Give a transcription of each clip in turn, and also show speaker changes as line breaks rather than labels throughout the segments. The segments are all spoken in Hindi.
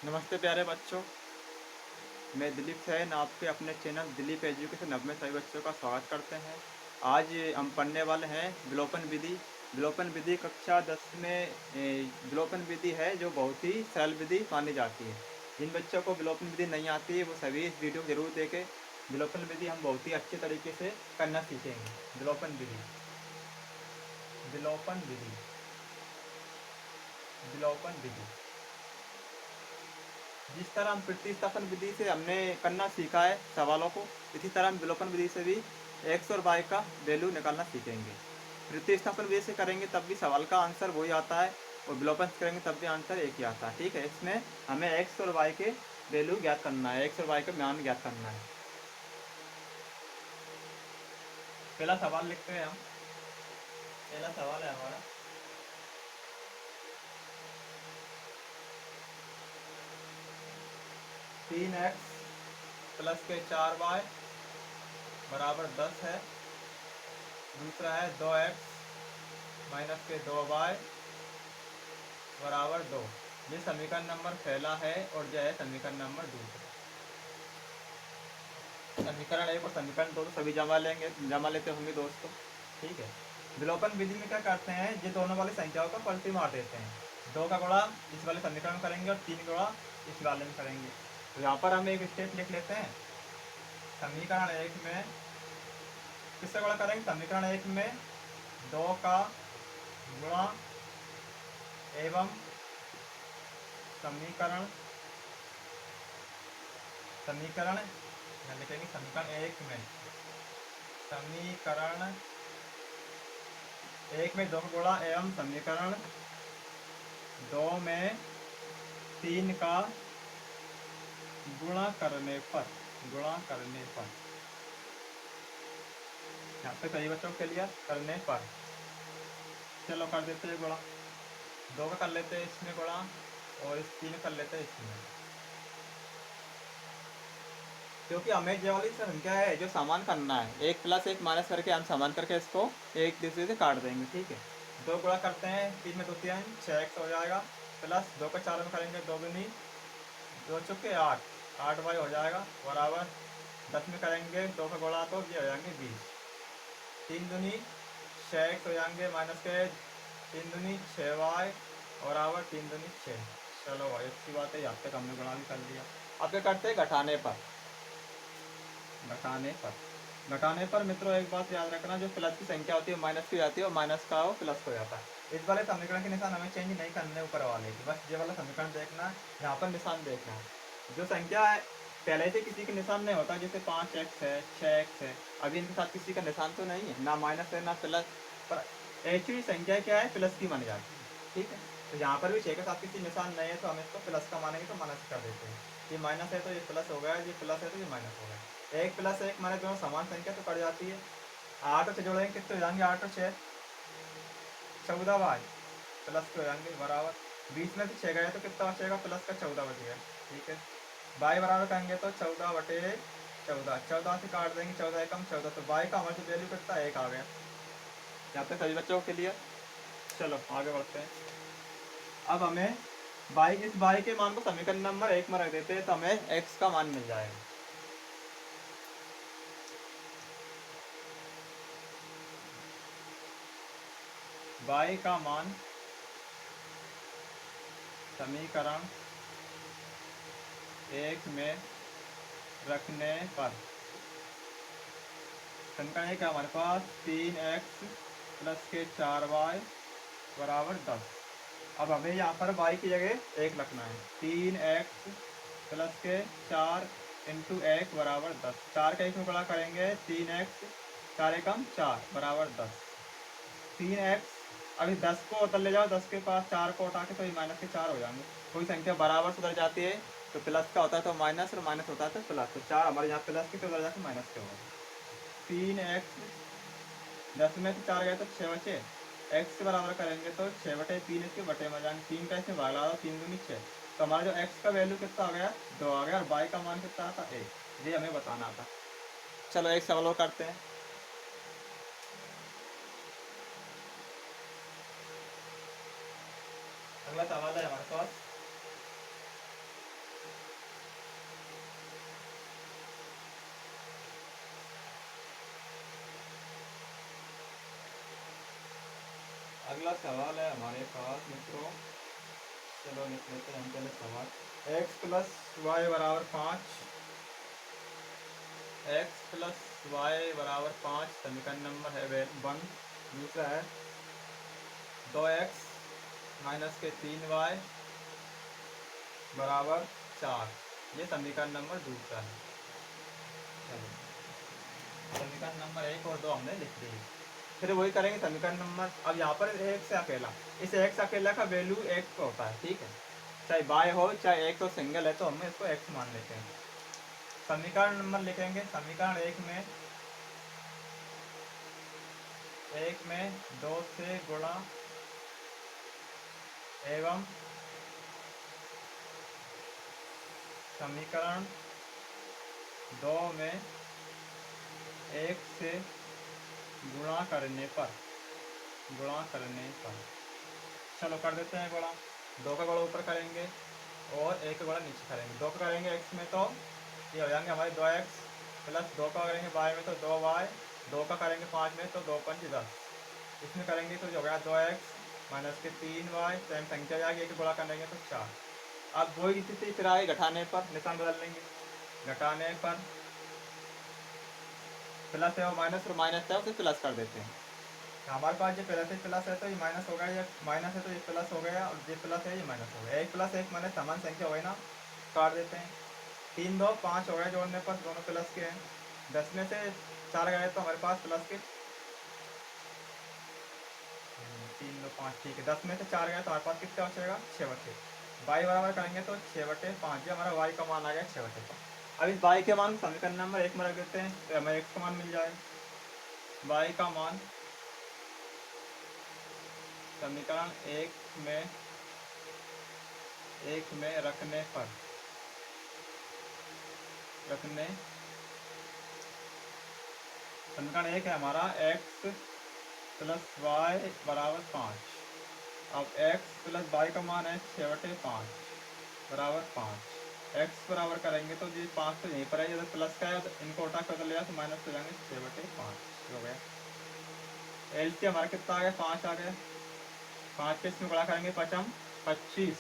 नमस्ते प्यारे बच्चों, मैं दिलीप सैन आपके अपने चैनल दिलीप एजुकेशन हब में सभी बच्चों का स्वागत करते हैं। आज हम पढ़ने वाले हैं विलोपन विधि। विलोपन विधि कक्षा 10 में विलोपन विधि है जो बहुत ही सरल विधि मानी जाती है। जिन बच्चों को विलोपन विधि नहीं आती है वो सभी इस वीडियो को जरूर देखें। विलोपन विधि हम बहुत ही अच्छे तरीके से करना सीखेंगे। विलोपन विधि, विलोपन विधि, विलोपन विधि। जिस तरह हम प्रतिस्थापन विधि से हमने करना सीखा है सवालों को, इसी तरह हम विलोपन विधि से भी एक्स और वाई का वैल्यू निकालना सीखेंगे। प्रतिस्थापन विधि से करेंगे तब भी सवाल का आंसर वही आता है और विलोपन से करेंगे तब भी आंसर एक ही आता है। ठीक है, इसमें हमें एक्स और वाई के वैल्यू ज्ञात करना है, एक्स और वाई का मान ज्ञात करना है। पहला सवाल लिखते हैं हम। पहला सवाल है हमारा, 3x प्लस के 4y बराबर 10 है। दूसरा है 2x माइनस के 2y बराबर 2। ये समीकरण नंबर पहला है और यह है समीकरण नंबर दूसरा। समीकरण एक और समीकरण दो तो सभी जमा लेते होंगे दोस्तों। ठीक है, विलोपन विधि में क्या करते हैं, ये दोनों वाली संख्याओं का पलटी मार देते हैं। 2 का गुणा इस वाले समीकरण में करेंगे और 3 गुणा इस वाले में करेंगे। तो यहाँ पर हम एक स्टेप लिख लेते हैं। समीकरण एक में किससे गुणा करेंगे, समीकरण एक में 2 का गुणा एवं समीकरण समीकरण लिखेंगे समीकरण एक में, समीकरण एक में 2 का गुणा एवं समीकरण 2 में 3 का गुणा करने पर यहाँ पे सभी बच्चों के लिए करने पर चलो कर देते हैं गुणा। 2 का कर लेते हैं इसमें गुणा और इस 3 कर लेते हैं इसमें, क्योंकि हमें जो वाली संख्या है जो समान करना है, 1 प्लस 1 माइनस करके हम समान करके इसको एक दूसरे से काट देंगे। ठीक है, 2 गुणा करते हैं, 3 में 2 3 6x हो जाएगा, प्लस 2 का 4 में करेंगे 2 दूनी 2 चुके 8, 8y हो जाएगा बराबर 10 में करेंगे 2 का गुणा तो ये हो जाएंगे 20। 3 दूनी 6x हो जाएंगे माइनस के 3 दूनी 6y बराबर 3 दूनी 6। चलो भाई अच्छी बात है, यहाँ तक हमने गुणा भी कर लिया। अब क्या करते हैं, घटाने पर। घटाने पर मित्रों एक बात याद रखना, जो प्लस की संख्या होती है माइनस की जाती है और माइनस का वो प्लस हो जाता है। इस वाले समीकरण के निशान हमें चेंज नहीं करने ऊपर वाले की, बस ये वाला समीकरण देखना है, यहाँ पर निशान देखना है। जो संख्या है पहले से किसी के निशान नहीं होता, जैसे 5x है 6x है, अभी इनके साथ किसी का निशान तो नहीं है, ना माइनस है ना प्लस, पर एक्चुअली संख्या क्या है, प्लस की मानी जाती है। ठीक है, तो यहाँ पर भी 6 के साथ किसी निशान नहीं है तो हम इसको प्लस का मानेंगे तो माइनस कर देते हैं। ये माइनस है तो ये प्लस हो गया, ये प्लस है तो ये माइनस हो गया। 1 प्लस 1 माने दोनों समान संख्या तो कट जाती है। 8 और 6 जोड़ेंगे कितने हो जाएंगे, 8 और 6 14 भाई, प्लस के हो जाएंगे बराबर, 20 में से 6 गए तो कितना बचेगा, प्लस का 14 बच गया। ठीक है, बाई बराबर करेंगे तो 14 बटे 14, 14 से काट देंगे 14 एकम 14, तो बाई का हमारे वैल्यू कितना 1 आ गया। यहाँ पे सभी बच्चों के लिए चलो आगे बढ़ते हैं। अब हमें इस बाई के मान को समीकरण नंबर 1 में रख देते हैं तो हमें x का मान मिल जाएगा। y का मान समीकरण 1 में रखने पर, समीकरण 1 है हमारे पास 3x प्लस के 4y बराबर 10। अब हमें यहाँ पर y की जगह 1 रखना है। 3x प्लस के 4 इंटू 1 बराबर 10, 4 का 1 में गुणा करेंगे 3x 4 एकम 4 बराबर 10। 3x अभी 10 को उधर ले जाओ, 10 के पास 4 को उठा के तो ये माइनस के 4 हो जाएंगे। कोई संख्या बराबर से उधर जाती है तो प्लस का होता है तो माइनस और माइनस होता है तो प्लस, तो 4 हमारे यहाँ प्लस के तो उधर जाके माइनस के होगा। 3x 10 में से 4 गए तो 6 बचे, x के बराबर करेंगे तो 6 बटे 3 इसके बटे में जाएंगे, 3 का इसमें भाग लगा दो 3 दूनी 6, तो हमारा जो x का वैल्यू कितना आ गया 2 आ गया और y का मान कितना आता 1। ये हमें बताना था। चलो एक सवाल और करते हैं। अगला सवाल है हमारे पास, अगला सवाल है हमारे पास मित्रों, चलो लिख लेते हैं हम पहले सवाल। एक्स प्लस वाई बराबर 5, एक्स प्लस वाई बराबर 5 समीकरण नंबर है 1। दूसरा है 2x माइनस के 3y बराबर 4, ये समीकरण नंबर दूसरा है। चलो समीकरण नंबर 1 और 2 हमने लिख दी। फिर वही करेंगे समीकरण नंबर, अब यहाँ पर एक से अकेला, इस एक से अकेला का वैल्यू एक्स होता है, ठीक है, चाहे बाय हो चाहे एक तो सिंगल है तो हम इसको एक्स मान लेते हैं। समीकरण नंबर लिखेंगे, समीकरण एक में 2 से गुणा एवं समीकरण 2 में 1 से गुणा करने पर चलो कर देते हैं गुणा। 2 का गुणा ऊपर करेंगे और 1 का गुणा नीचे करेंगे। 2 का करेंगे x में तो ये हो जाएंगे हमारे 2x प्लस 2 का करेंगे y में तो 2y, 2 का करेंगे 5 में तो 2 5 10, इसमें करेंगे तो जो हो गया 2x माइनस के 3y, सेम संख्या जाएगी, एक गुणा करेंगे तो 4। अब वही स्थिति फिर आए घटाने पर, निशान बदल लेंगे। घटाने पर प्लस है और माइनस है उसे प्लस कर देते हैं। हमारे पास ये पहले से प्लस है तो ये माइनस हो गया, ये माइनस है तो ये प्लस हो गया, और ये प्लस है ये माइनस हो गया। 1 प्लस 1 माइनस समान संख्या हो गई ना, काट देते हैं। 3 2 5 हो गए जोड़ने पर, दोनों प्लस के हैं। 10 में से 4 गए तो हमारे पास प्लस के 3 2 5, ठीक है। 10 में से 4 गए तो हमारे पास कितना बचेगा, 6 बचे। वाई बराबर करेंगे तो 6/5, ये हमारा वाई का मान आ गया 6/5। अब इस वाई के मान समीकरण नंबर 1 में रख देते हैं तो हमें x का मान मिल जाए। वाई का मान समीकरण 1 में रखने समीकरण 1 है हमारा x प्लस वाई बराबर 5। अब x प्लस वाई का मान है 6/5 बराबर 5। x बराबर करेंगे तो ये 5 तो यहीं पर है, जैसे प्लस का है तो इनको उठा कर लिया तो माइनस हो जाएंगे 6/5 हो गया। एल सी हमारा कितना आ गया, 5 आ गया। 5 के इसमें बड़ा करेंगे 25,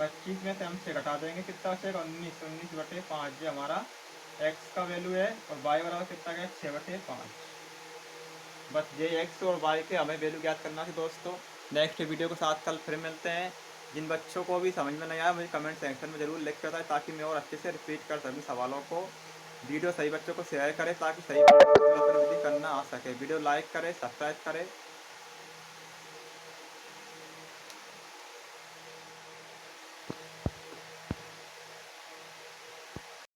25 में से हम 6 घटा देंगे, कितना बचेगा 19 ये हमारा x का वैल्यू है। और y बराबर कितना गया 6/5। बस ये x और y के हमें वैल्यू ज्ञात करना है दोस्तों। नेक्स्ट वीडियो के साथ कल फिर मिलते हैं। जिन बच्चों को भी समझ में नहीं आया मुझे कमेंट सेक्शन में ज़रूर लिख कर बताएं, ताकि मैं और अच्छे से रिपीट कर सभी सवालों को। वीडियो सही बच्चों को शेयर करें ताकि सही करना आ सके। वीडियो लाइक करें, सब्सक्राइब करें।